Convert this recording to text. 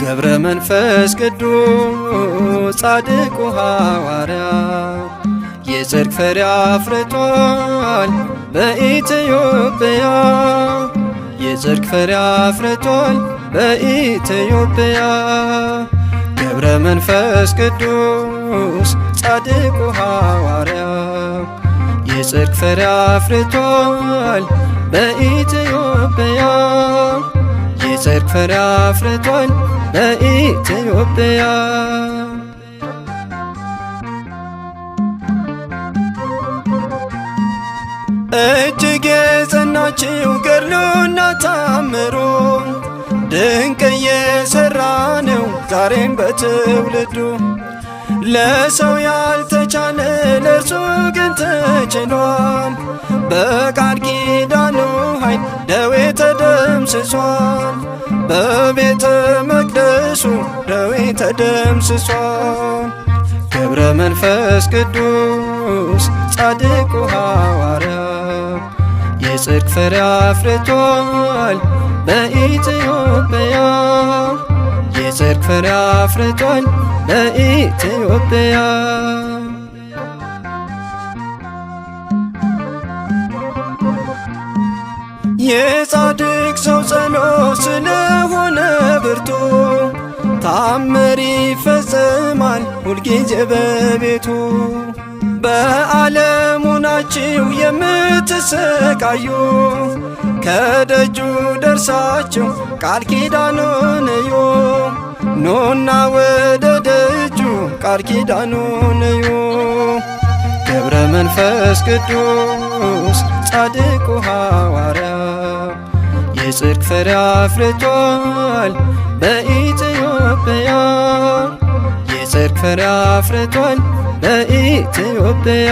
ገብረ መንፈስ ቅዱስ ጻድቁ ሐዋርያ የጽድቅ ፍሬ አፍርቷል በኢትዮጵያ። የጽድቅ ፍሬ አፍርቷል በኢትዮጵያ። ገብረ መንፈስ ቅዱስ ጻድቁ ሐዋርያ የጽድቅ ፍሬ አፍርቷል በኢትዮጵያ። የጽድቅ ፍሬ አፍርቷል በኢትዮጵያ። እጅግ የጸናችው ገድሉና ታምሩ ድንቅ እየሠራ ነው ዛሬም በትውልዱ። ለሰው ያልተቻለ ለእርሱ ግን ተችሏል። በቃል ኪዳኑ ኃይል ደዌ ተደምስሷል። በቤተ መቅደሱ ደዌ ተደምስሷል። ገብረ መንፈስ ቅዱስ ጻድቁ ሐዋርያ የጽድቅ ፍሬ አፍርቷል በኢትዮጵያ። የጽድቅ ፍሬ አፍርቷል በኢትዮጵያ። የጻድቅ ሰው ጸሎት ስለሆነ ብርቱ ታምር ይፈጸማል ሁልጊዜ በቤቱ። በዓለሙ ናችሁ የምትሰቃዩ ከደጁ ደርሳችሁ ቃል ኪዳኑን እዩ። ኑና ወደ ደጁ ቃል ኪዳኑን እዩ። ገብረ መንፈስ ቅዱስ ጻድቁ ሐዋርያ የጽድቅ ፍሬ አፍርቷል በኢትዮጵያ። የጽድቅ ፍሬ አፍርቷል በኢትዮጵያ።